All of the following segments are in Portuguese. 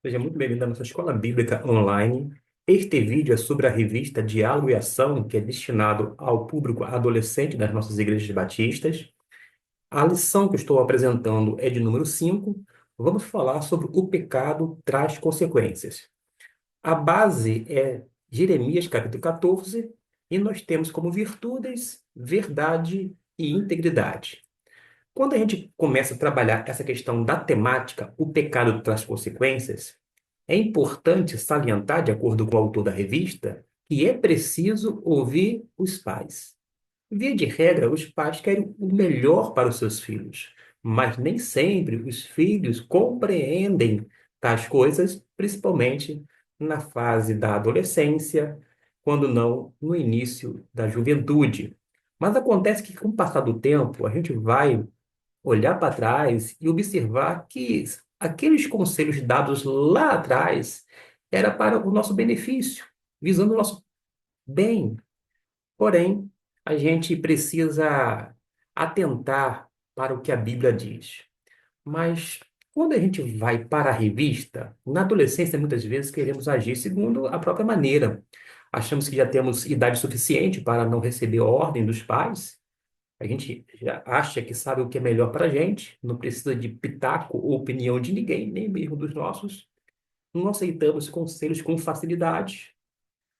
Seja muito bem-vindo à nossa Escola Bíblica Online. Este vídeo é sobre a revista Diálogo e Ação, que é destinado ao público adolescente das nossas igrejas batistas. A lição que eu estou apresentando é de número 5. Vamos falar sobre o pecado traz consequências. A base é Jeremias capítulo 14, e nós temos como virtudes verdade e integridade. Quando a gente começa a trabalhar essa questão da temática, o pecado traz consequências, é importante salientar, de acordo com o autor da revista, que é preciso ouvir os pais. Via de regra, os pais querem o melhor para os seus filhos, mas nem sempre os filhos compreendem tais coisas, principalmente na fase da adolescência, quando não no início da juventude. Mas acontece que, com o passar do tempo, a gente vai olhar para trás e observar que aqueles conselhos dados lá atrás era para o nosso benefício, visando o nosso bem. Porém, a gente precisa atentar para o que a Bíblia diz. Mas quando a gente vai para a revista, na adolescência, muitas vezes queremos agir segundo a própria maneira. Achamos que já temos idade suficiente para não receber ordem dos pais. A gente já acha que sabe o que é melhor para a gente, não precisa de pitaco ou opinião de ninguém, nem mesmo dos nossos. Não aceitamos conselhos com facilidade.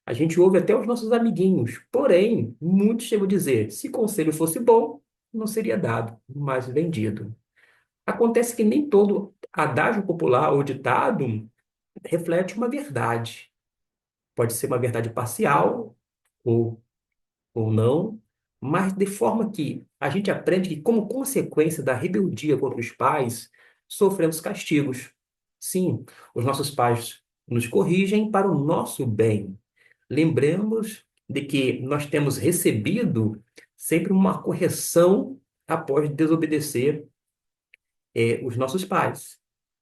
A gente ouve até os nossos amiguinhos. Porém, muitos chegam a dizer: se conselho fosse bom, não seria dado, mas vendido. Acontece que nem todo adágio popular ou ditado reflete uma verdade. Pode ser uma verdade parcial ou ou não, mas de forma que a gente aprende que, como consequência da rebeldia contra os pais, sofremos castigos. Sim, os nossos pais nos corrigem para o nosso bem. Lembremos de que nós temos recebido sempre uma correção após desobedecer os nossos pais.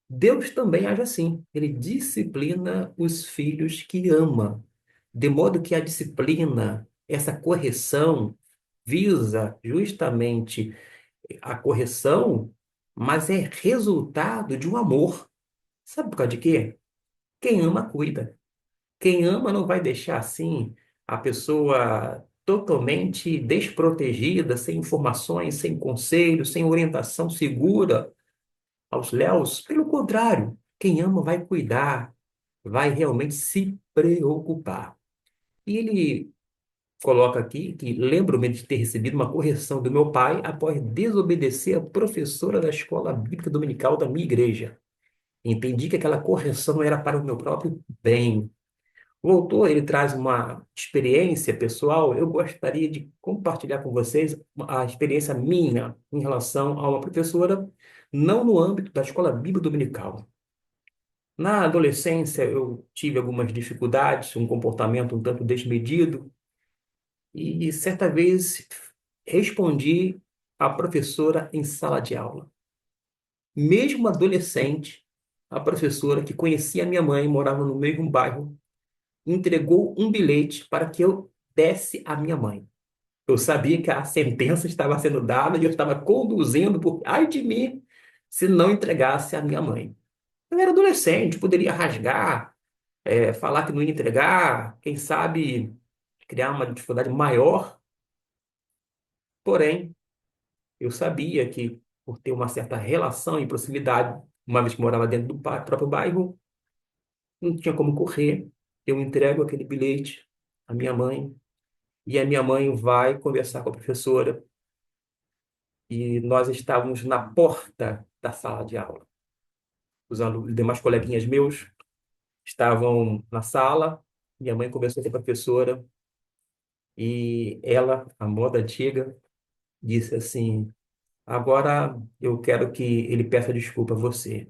Deus também age assim. Ele disciplina os filhos que ama, de modo que a disciplina, essa correção, visa justamente a correção, mas é resultado de um amor. Sabe por causa de quê? Quem ama, cuida. Quem ama não vai deixar assim a pessoa totalmente desprotegida, sem informações, sem conselhos, sem orientação segura aos léus. Pelo contrário, quem ama vai cuidar, vai realmente se preocupar. E ele coloca aqui que lembro-me de ter recebido uma correção do meu pai após desobedecer a professora da escola bíblica dominical da minha igreja. Entendi que aquela correção era para o meu próprio bem. O autor, ele traz uma experiência pessoal. Eu gostaria de compartilhar com vocês a experiência minha em relação a uma professora, não no âmbito da escola bíblica dominical. Na adolescência, eu tive algumas dificuldades, um comportamento um tanto desmedido, e certa vez respondi à professora em sala de aula. Mesmo adolescente, a professora, que conhecia minha mãe, morava no mesmo bairro, entregou um bilhete para que eu desse à minha mãe. Eu sabia que a sentença estava sendo dada e eu estava conduzindo por ai de mim se não entregasse à minha mãe. Eu era adolescente, poderia rasgar, falar que não ia entregar, quem sabe criar uma dificuldade maior. Porém, eu sabia que, por ter uma certa relação e proximidade, uma vez que morava dentro do próprio bairro, não tinha como correr. Eu entrego aquele bilhete à minha mãe, e a minha mãe vai conversar com a professora, e nós estávamos na porta da sala de aula. Os demais coleguinhas meus estavam na sala, minha mãe conversou com a professora, e ela, a moda antiga, disse assim: agora eu quero que ele peça desculpa a você.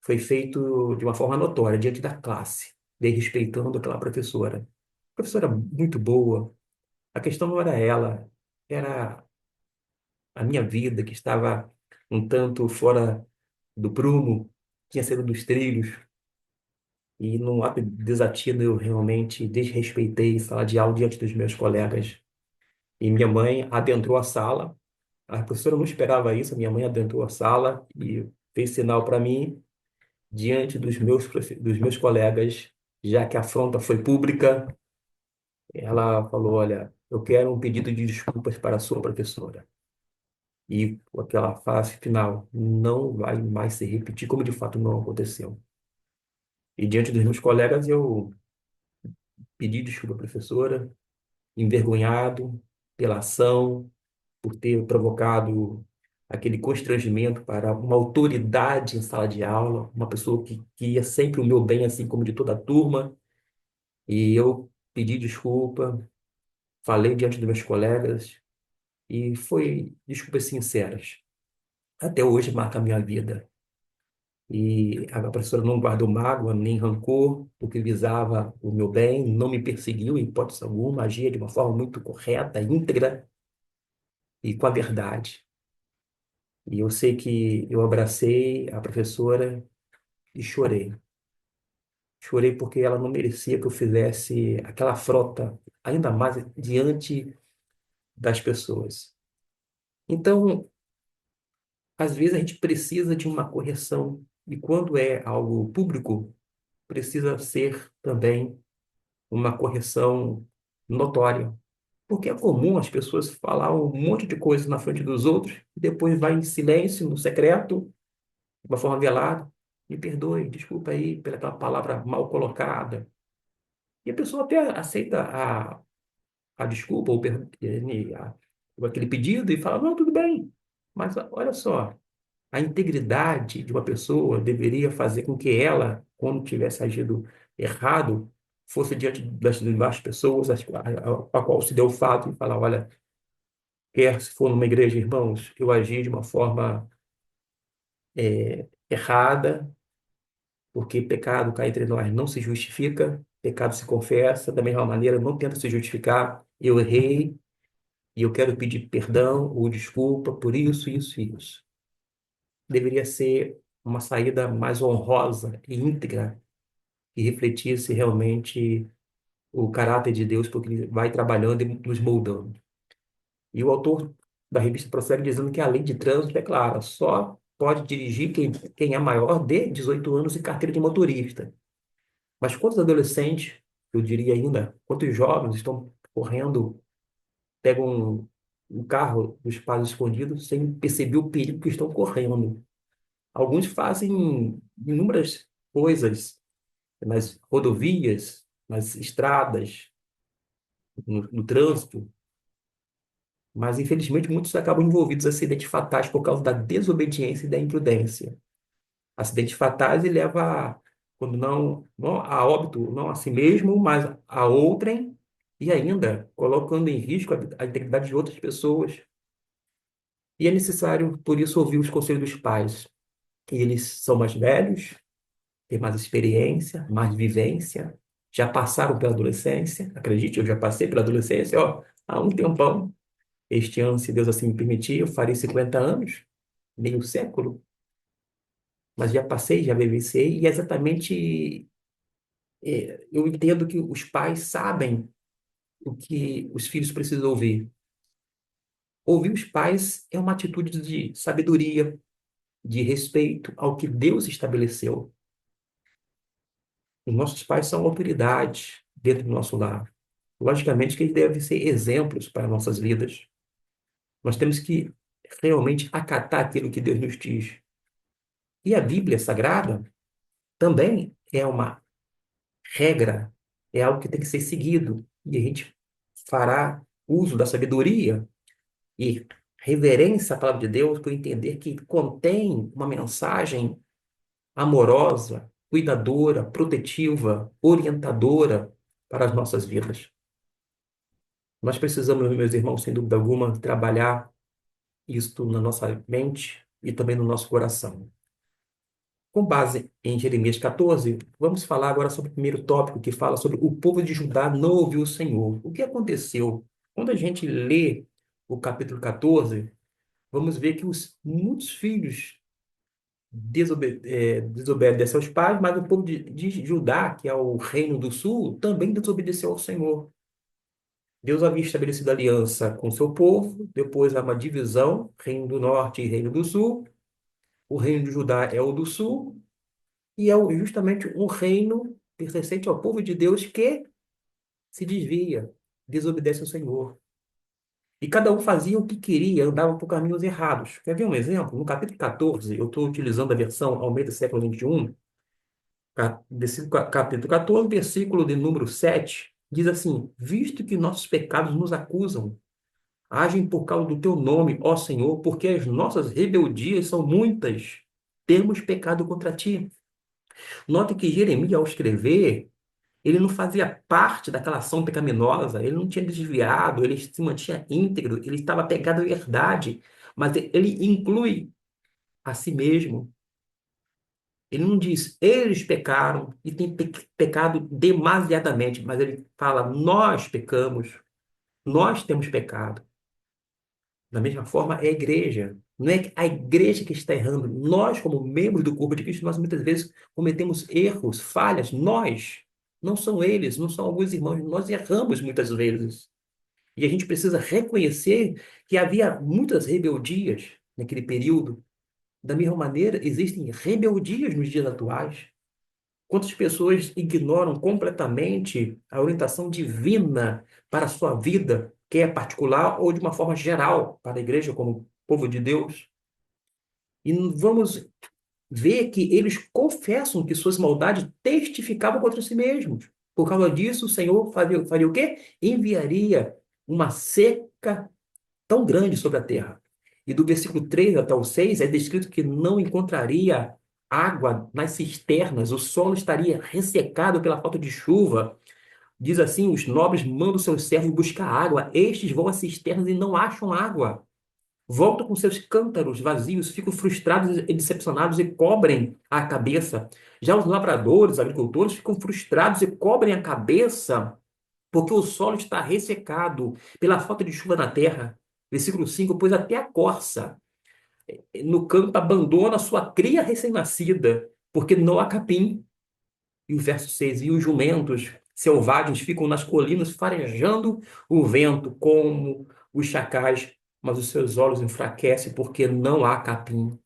Foi feito de uma forma notória, diante da classe, desrespeitando aquela professora. Professora muito boa. A questão não era ela, era a minha vida que estava um tanto fora do prumo, tinha saído dos trilhos. E num ato de desatino eu realmente desrespeitei a sala de aula diante dos meus colegas. E minha mãe adentrou a sala. A professora não esperava isso, a minha mãe adentrou a sala e fez sinal para mim. diante dos meus colegas, já que a afronta foi pública, ela falou: Olha, eu quero um pedido de desculpas para a sua professora. E aquela fase final não vai mais se repetir, como de fato não aconteceu. E diante dos meus colegas, eu pedi desculpa à professora, envergonhado pela ação, por ter provocado aquele constrangimento para uma autoridade em sala de aula, uma pessoa que queria sempre o meu bem, assim como de toda a turma. E eu pedi desculpa, falei diante dos meus colegas e foi desculpas sinceras. Até hoje marca a minha vida. E a professora não guardou mágoa nem rancor, porque visava o meu bem, não me perseguiu em hipótese alguma, agia de uma forma muito correta, íntegra e com a verdade. E eu sei que eu abracei a professora e chorei. Chorei porque ela não merecia que eu fizesse aquela afronta, ainda mais diante das pessoas. Então, às vezes a gente precisa de uma correção, e quando é algo público, precisa ser também uma correção notória. Porque é comum as pessoas falar um monte de coisas na frente dos outros e depois vai em silêncio, no secreto, de uma forma velada. Me perdoe, desculpa aí pela aquela palavra mal colocada. E a pessoa até aceita a desculpa ou aquele pedido e fala, não, tudo bem. Mas olha só, a integridade de uma pessoa deveria fazer com que ela, quando tivesse agido errado, fosse diante das demais pessoas a qual se deu o fato e falar, olha, quer se for numa igreja, irmãos, eu agi de uma forma errada, porque pecado cá entre nós não se justifica, pecado se confessa, da mesma maneira não tenta se justificar, eu errei e eu quero pedir perdão ou desculpa por isso, isso e isso. Deveria ser uma saída mais honrosa e íntegra que refletisse realmente o caráter de Deus, porque ele vai trabalhando e nos moldando. E o autor da revista prossegue dizendo que a lei de trânsito é clara, só pode dirigir quem é maior de 18 anos e carteira de motorista. Mas quantos adolescentes, eu diria ainda, quantos jovens estão correndo, pegam um carro dos pais escondidos sem perceber o perigo que estão correndo? Alguns fazem inúmeras coisas nas rodovias, nas estradas, no trânsito, mas infelizmente muitos acabam envolvidos em acidentes fatais por causa da desobediência e da imprudência. Acidentes fatais e leva, quando não a óbito, não a si mesmo, mas a outrem, e ainda colocando em risco a integridade de outras pessoas. E é necessário, por isso, ouvir os conselhos dos pais. Que eles são mais velhos, têm mais experiência, mais vivência, já passaram pela adolescência. Acredite, eu já passei pela adolescência, ó, há um tempão. Este ano, se Deus assim me permitir, eu farei 50 anos, meio século, mas já passei, já vivenciei, e é exatamente eu entendo que os pais sabem o que os filhos precisam ouvir. Ouvir os pais é uma atitude de sabedoria, de respeito ao que Deus estabeleceu. Os nossos pais são autoridades dentro do nosso lar. Logicamente que eles devem ser exemplos para nossas vidas. Nós temos que realmente acatar aquilo que Deus nos diz. E a Bíblia Sagrada também é uma regra, é algo que tem que ser seguido. E a gente fará uso da sabedoria e reverência à palavra de Deus por entender que contém uma mensagem amorosa, cuidadora, protetiva, orientadora para as nossas vidas. Nós precisamos, meus irmãos, sem dúvida alguma, trabalhar isto na nossa mente e também no nosso coração. Com base em Jeremias 14, vamos falar agora sobre o primeiro tópico, que fala sobre o povo de Judá não ouviu o Senhor. O que aconteceu? Quando a gente lê o capítulo 14, vamos ver que muitos filhos desobedecem aos pais, mas o povo de Judá, que é o reino do sul, também desobedeceu ao Senhor. Deus havia estabelecido aliança com o seu povo, depois há uma divisão, reino do norte e reino do sul. O reino de Judá é o do sul, E é justamente um reino pertencente ao povo de Deus que se desvia, desobedece ao Senhor. E cada um fazia o que queria, andava por caminhos errados. Quer ver um exemplo? No capítulo 14, eu estou utilizando a versão Almeida século XXI, capítulo 14, versículo de número 7, diz assim: Visto que nossos pecados nos acusam, agem por causa do teu nome, ó Senhor, porque as nossas rebeldias são muitas. Temos pecado contra ti. Note que Jeremias, ao escrever, ele não fazia parte daquela ação pecaminosa, ele não tinha desviado, ele se mantinha íntegro, ele estava pegado à verdade, mas ele inclui a si mesmo. Ele não diz, eles pecaram e têm pecado demasiadamente, mas ele fala, nós pecamos, nós temos pecado. Da mesma forma, é a igreja. Não é a igreja que está errando. Nós, como membros do corpo de Cristo, nós muitas vezes cometemos erros, falhas. Nós. Não são eles, não são alguns irmãos. Nós erramos muitas vezes. E a gente precisa reconhecer que havia muitas rebeldias naquele período. Da mesma maneira, existem rebeldias nos dias atuais. Quantas pessoas ignoram completamente a orientação divina para a sua vida, quer particular ou de uma forma geral, para a igreja como povo de Deus? E vamos ver que eles confessam que suas maldades testificavam contra si mesmos. Por causa disso, o Senhor faria o quê? Enviaria uma seca tão grande sobre a terra. E do versículo 3 até o 6 é descrito que não encontraria água nas cisternas, o solo estaria ressecado pela falta de chuva. Diz assim: os nobres mandam seus servos buscar água, estes vão às cisternas e não acham água. Voltam com seus cântaros vazios, ficam frustrados e decepcionados e cobrem a cabeça. Já os lavradores, agricultores, ficam frustrados e cobrem a cabeça porque o solo está ressecado pela falta de chuva na terra. Versículo 5: pois até a corça no campo abandona sua cria recém-nascida, porque não há capim. E o verso 6: e os jumentos selvagens ficam nas colinas farejando o vento como os chacais, mas os seus olhos enfraquecem porque não há capim.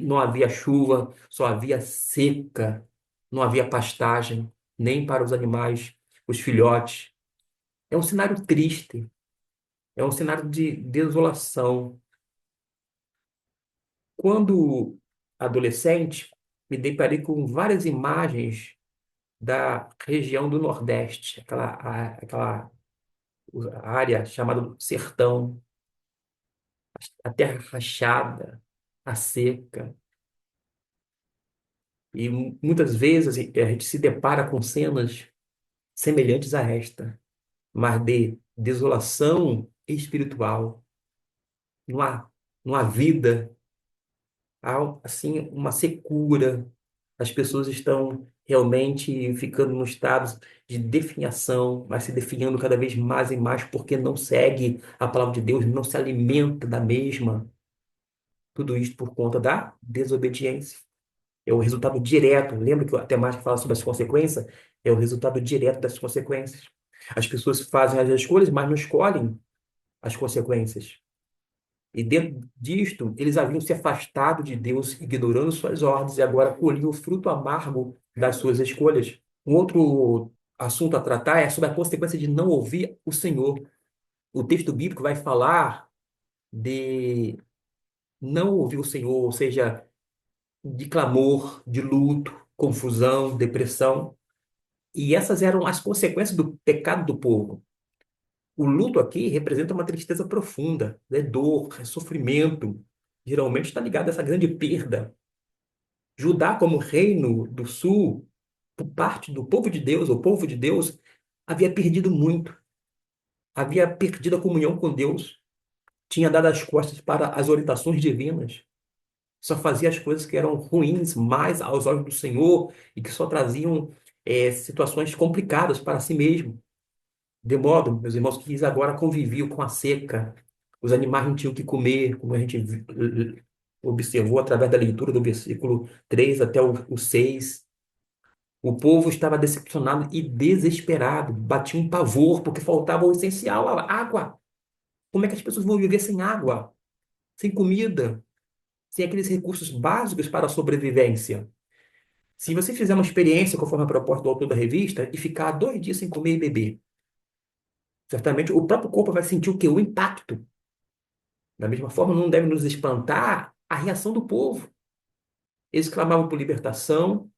Não havia chuva, só havia seca, não havia pastagem, nem para os animais, os filhotes. É um cenário triste, é um cenário de desolação. Quando adolescente, me deparei com várias imagens da região do Nordeste, aquela área chamada sertão, a terra rachada, a seca. E muitas vezes a gente se depara com cenas semelhantes a esta, mas de desolação espiritual. Não há, não há vida, há assim uma secura. As pessoas estão realmente ficando no estado de definhação, mas se definhando cada vez mais e mais porque não segue a palavra de Deus, não se alimenta da mesma. Tudo isso por conta da desobediência. É o resultado direto. Lembra que a temática fala sobre as consequências? É o resultado direto das consequências. As pessoas fazem as escolhas, mas não escolhem as consequências. E dentro disto, eles haviam se afastado de Deus, ignorando suas ordens, e agora colhiam o fruto amargo das suas escolhas. Um outro assunto a tratar é sobre a consequência de não ouvir o Senhor. O texto bíblico vai falar de não ouvir o Senhor, ou seja, de clamor, de luto, confusão, depressão. E essas eram as consequências do pecado do povo. O luto aqui representa uma tristeza profunda, é dor, é sofrimento. Geralmente está ligado a essa grande perda. Judá, como reino do sul, por parte do povo de Deus, o povo de Deus, havia perdido muito, havia perdido a comunhão com Deus, tinha dado as costas para as orientações divinas, só fazia as coisas que eram ruins mais aos olhos do Senhor e que só traziam situações complicadas para si mesmo. De modo, meus irmãos, que eles agora conviviam com a seca. Os animais não tinham o que comer, como a gente observou através da leitura do versículo 3 até o 6. O povo estava decepcionado e desesperado, batia um pavor, porque faltava o essencial, a água. Como é que as pessoas vão viver sem água, sem comida, sem aqueles recursos básicos para a sobrevivência? Se você fizer uma experiência conforme a proposta do autor da revista e ficar 2 dias sem comer e beber, certamente o próprio corpo vai sentir o quê? O impacto. Da mesma forma, não deve nos espantar a reação do povo. Eles clamavam por libertação,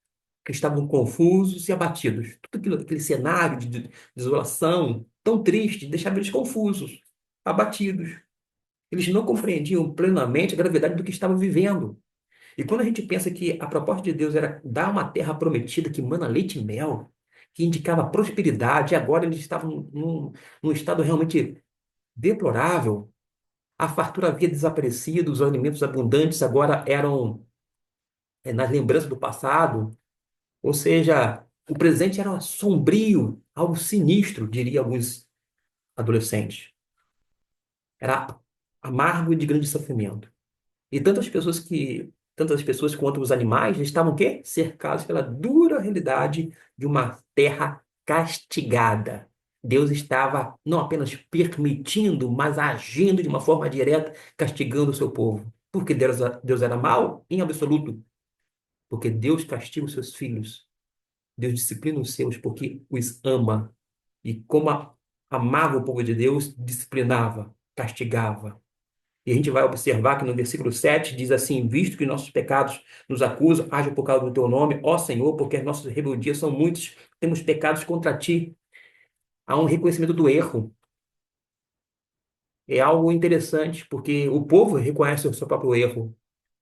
que estavam confusos e abatidos. Tudo aquilo, aquele cenário de desolação tão triste deixava eles confusos, abatidos. Eles não compreendiam plenamente a gravidade do que estavam vivendo. E quando a gente pensa que a proposta de Deus era dar uma terra prometida que mana leite e mel, que indicava prosperidade, e agora eles estavam num estado realmente deplorável. A fartura havia desaparecido, os alimentos abundantes agora eram nas lembranças do passado. Ou seja, o presente era sombrio, algo sinistro, diria alguns adolescentes. Era amargo e de grande sofrimento. E tantas pessoas quanto os animais estavam o quê? Cercados pela dura realidade de uma terra castigada. Deus estava não apenas permitindo, mas agindo de uma forma direta, castigando o seu povo. Porque Deus era mau? Em absoluto. Porque Deus castiga os seus filhos. Deus disciplina os seus porque os ama. E como amava o povo de Deus, disciplinava, castigava. E a gente vai observar que no versículo 7 diz assim: Visto que nossos pecados nos acusam, age por causa do teu nome, ó Senhor, porque as nossas rebeldias são muitas, temos pecados contra ti. Há um reconhecimento do erro. É algo interessante, porque o povo reconhece o seu próprio erro.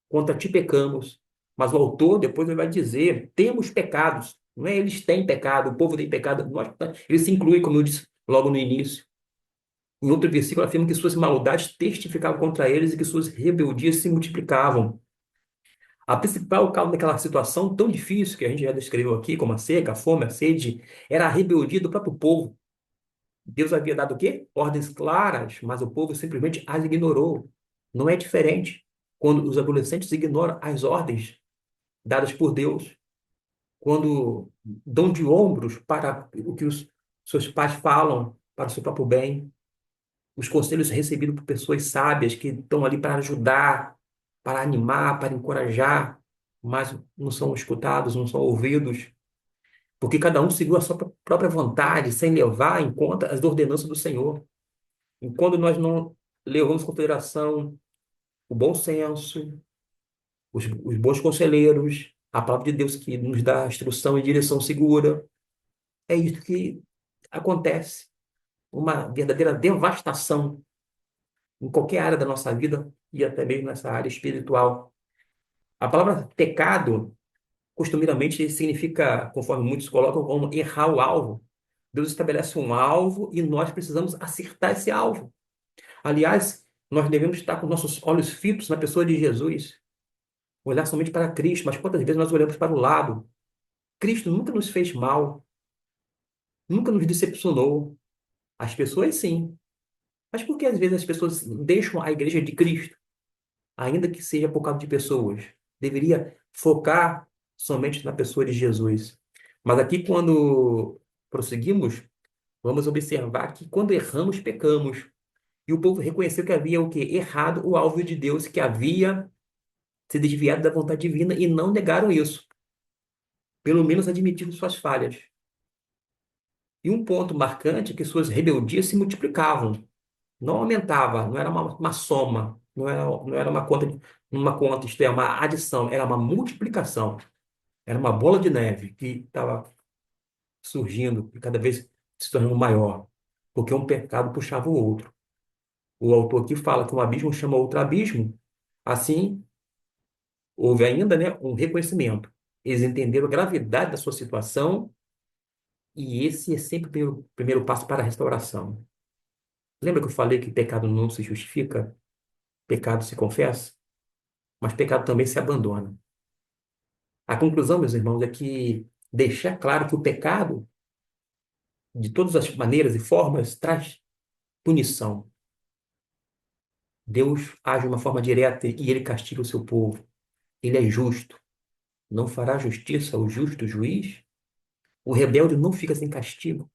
Contra ti pecamos. Mas o autor depois ele vai dizer: temos pecados. Não é eles têm pecado, o povo tem pecado. Ele se inclui, como eu disse logo no início. Em outro versículo afirma que suas maldades testificavam contra eles e que suas rebeldias se multiplicavam. A principal causa daquela situação tão difícil que a gente já descreveu aqui, como a seca, a fome, a sede, era a rebeldia do próprio povo. Deus havia dado o quê? Ordens claras, mas o povo simplesmente as ignorou. Não é diferente quando os adolescentes ignoram as ordens dadas por Deus, quando dão de ombros para o que os seus pais falam para o seu próprio bem, os conselhos recebidos por pessoas sábias que estão ali para ajudar, para animar, para encorajar, mas não são escutados, não são ouvidos, porque cada um seguiu a sua própria vontade, sem levar em conta as ordenanças do Senhor. E quando nós não levamos em consideração o bom senso, os bons conselheiros, a palavra de Deus que nos dá instrução e direção segura, é isso que acontece. Uma verdadeira devastação em qualquer área da nossa vida e até mesmo nessa área espiritual. A palavra pecado, costumeiramente, significa, conforme muitos colocam, como errar o alvo. Deus estabelece um alvo e nós precisamos acertar esse alvo. Aliás, nós devemos estar com nossos olhos fitos na pessoa de Jesus, olhar somente para Cristo, mas quantas vezes nós olhamos para o lado? Cristo nunca nos fez mal, nunca nos decepcionou. As pessoas, sim. Mas por que às vezes as pessoas deixam a igreja de Cristo? Ainda que seja por causa de pessoas. Deveria focar somente na pessoa de Jesus. Mas aqui, quando prosseguimos, vamos observar que quando erramos, pecamos. E o povo reconheceu que havia o quê? Errado o alvo de Deus, que havia se desviado da vontade divina e não negaram isso. Pelo menos admitiram suas falhas. E um ponto marcante é que suas rebeldias se multiplicavam. Não aumentava, não era uma soma, não era uma conta, isto é, uma adição, era uma multiplicação. Era uma bola de neve que estava surgindo e cada vez se tornando maior, porque um pecado puxava o outro. O autor aqui fala que um abismo chama outro abismo. Assim, houve ainda, né, um reconhecimento. Eles entenderam a gravidade da sua situação e esse é sempre o primeiro passo para a restauração. Lembra que eu falei que pecado não se justifica, pecado se confessa, mas pecado também se abandona. A conclusão, meus irmãos, é que deixar claro que o pecado, de todas as maneiras e formas, traz punição. Deus age de uma forma direta e ele castiga o seu povo. Ele é justo. Não fará justiça ao justo juiz? O rebelde não fica sem castigo.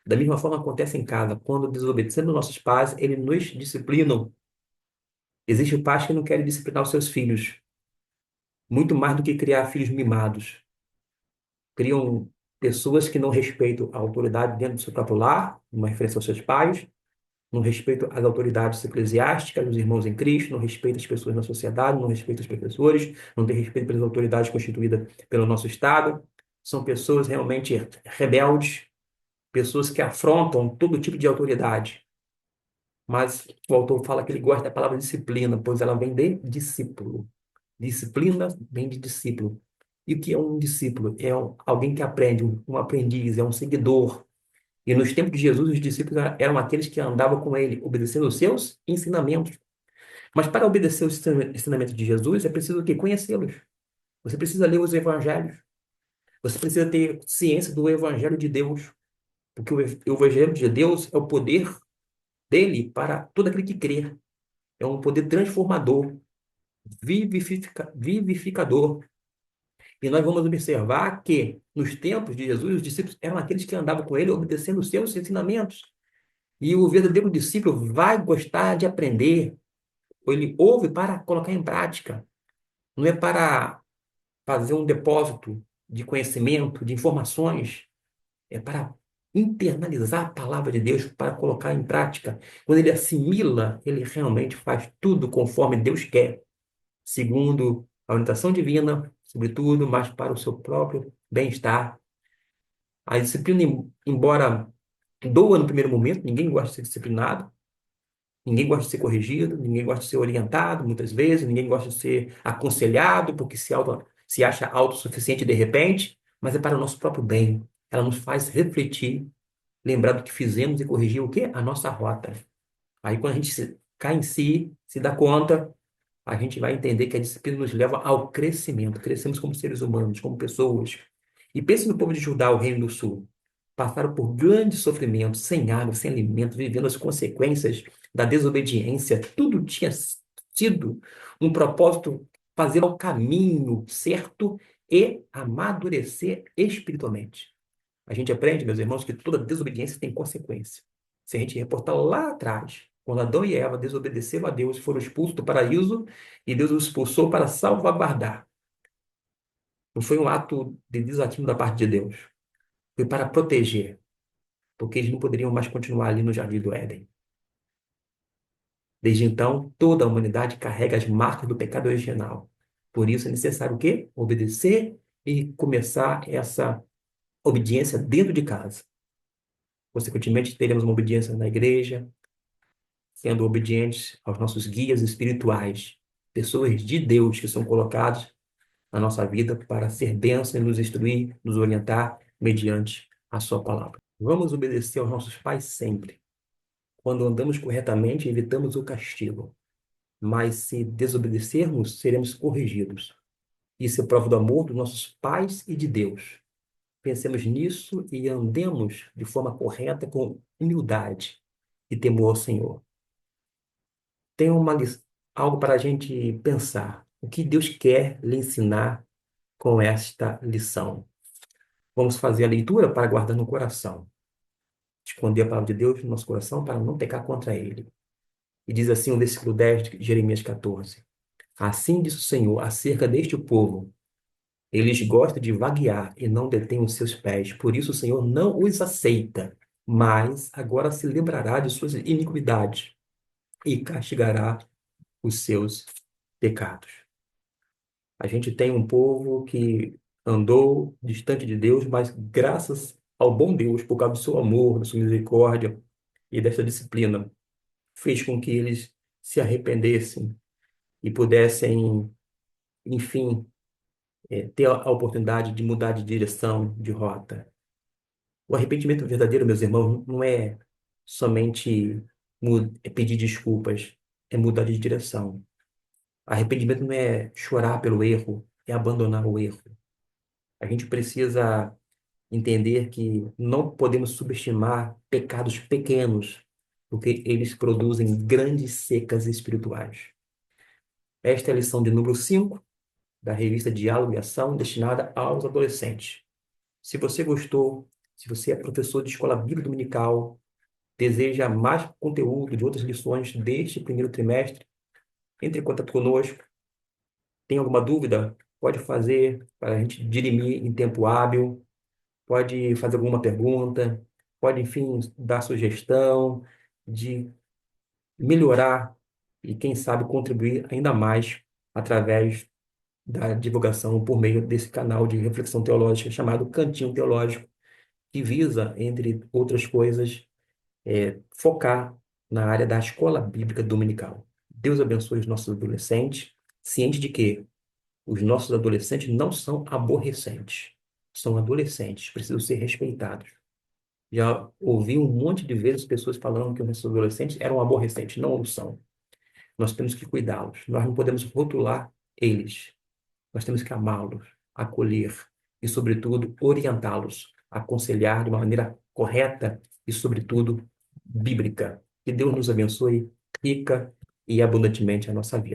Da mesma forma acontece em casa. Quando desobedecendo nossos pais, eles nos disciplinam. Existem pais que não querem disciplinar os seus filhos, muito mais do que criar filhos mimados. Criam pessoas que não respeitam a autoridade dentro do seu próprio lar, uma referência aos seus pais, não respeitam as autoridades eclesiásticas, os irmãos em Cristo, não respeitam as pessoas na sociedade, não respeitam os professores, não tem respeito pelas autoridades constituídas pelo nosso Estado. São pessoas realmente rebeldes, pessoas que afrontam todo tipo de autoridade. Mas o autor fala que ele gosta da palavra disciplina, pois ela vem de discípulo. Disciplina vem de discípulo. E o que é um discípulo? É alguém que aprende, um aprendiz, é um seguidor. E nos tempos de Jesus, os discípulos eram aqueles que andavam com ele, obedecendo os seus ensinamentos. Mas para obedecer os ensinamentos de Jesus, é preciso o quê? Conhecê-los. Você precisa ler os evangelhos. Você precisa ter ciência do evangelho de Deus. Porque o evangelho de Deus é o poder dele para todo aquele que crê. É um poder transformador, vivificador. E nós vamos observar que, nos tempos de Jesus, os discípulos eram aqueles que andavam com ele, obedecendo os seus ensinamentos. E o verdadeiro discípulo vai gostar de aprender, ou ele ouve para colocar em prática. Não é para fazer um depósito de conhecimento, de informações, é para internalizar a palavra de Deus, para colocar em prática. Quando ele assimila, ele realmente faz tudo conforme Deus quer, segundo a orientação divina, sobretudo, mas para o seu próprio bem-estar. A disciplina, embora doa no primeiro momento, ninguém gosta de ser disciplinado, ninguém gosta de ser corrigido, ninguém gosta de ser orientado, muitas vezes, ninguém gosta de ser aconselhado, porque se acha autossuficiente de repente, mas é para o nosso próprio bem. Ela nos faz refletir, lembrar do que fizemos e corrigir o quê? A nossa rota. Aí, quando a gente cai em si, se dá conta, a gente vai entender que a disciplina nos leva ao crescimento. Crescemos como seres humanos, como pessoas. E pense no povo de Judá, o Reino do Sul. Passaram por grandes sofrimentos, sem água, sem alimento, vivendo as consequências da desobediência. Tudo tinha sido um propósito fazer o caminho certo e amadurecer espiritualmente. A gente aprende, meus irmãos, que toda desobediência tem consequência. Se a gente reportar lá atrás, quando Adão e Eva desobedeceram a Deus, foram expulsos do paraíso e Deus os expulsou para salvaguardar. Não foi um ato de desatino da parte de Deus. Foi para proteger, porque eles não poderiam mais continuar ali no Jardim do Éden. Desde então, toda a humanidade carrega as marcas do pecado original. Por isso é necessário o quê? Obedecer e começar essa obediência dentro de casa. Consequentemente, teremos uma obediência na igreja, sendo obedientes aos nossos guias espirituais, pessoas de Deus que são colocadas na nossa vida para ser bênção e nos instruir, nos orientar mediante a sua palavra. Vamos obedecer aos nossos pais sempre. Quando andamos corretamente, evitamos o castigo. Mas se desobedecermos, seremos corrigidos. Isso é prova do amor dos nossos pais e de Deus. Pensemos nisso e andemos de forma correta, com humildade e temor ao Senhor. Tem algo para a gente pensar. O que Deus quer lhe ensinar com esta lição? Vamos fazer a leitura para guardar no coração. Esconder a palavra de Deus no nosso coração para não pecar contra ele. E diz assim o versículo 10 de Jeremias 14. Assim diz o Senhor acerca deste povo: eles gostam de vaguear e não detêm os seus pés, por isso o Senhor não os aceita, mas agora se lembrará de suas iniquidades e castigará os seus pecados. A gente tem um povo que andou distante de Deus, mas graças ao bom Deus, por causa do seu amor, da sua misericórdia e dessa disciplina, fez com que eles se arrependessem e pudessem, enfim, ter a oportunidade de mudar de direção, de rota. O arrependimento verdadeiro, meus irmãos, não é somente pedir desculpas, é mudar de direção. Arrependimento não é chorar pelo erro, é abandonar o erro. A gente precisa entender que não podemos subestimar pecados pequenos, porque eles produzem grandes secas espirituais. Esta é a lição de número 5 da revista Diálogo e Ação, destinada aos adolescentes. Se você gostou, se você é professor de escola bíblica dominical, deseja mais conteúdo de outras lições deste primeiro trimestre, entre em contato conosco. Tem alguma dúvida? pode fazer para a gente dirimir em tempo hábil, pode fazer alguma pergunta, pode, enfim, dar sugestão de melhorar e, quem sabe, contribuir ainda mais através da divulgação por meio desse canal de reflexão teológica chamado Cantinho Teológico, que visa, entre outras coisas, focar na área da escola bíblica dominical. Deus abençoe os nossos adolescentes, ciente de que os nossos adolescentes não são aborrecentes, são adolescentes, precisam ser respeitados. Já ouvi um monte de vezes pessoas falando que os nossos adolescentes eram aborrecentes. Não o são. Nós temos que cuidá-los. Nós não podemos rotular eles. Nós temos que amá-los, acolher e, sobretudo, orientá-los, aconselhar de uma maneira correta e, sobretudo, bíblica. Que Deus nos abençoe rica e abundantemente a nossa vida.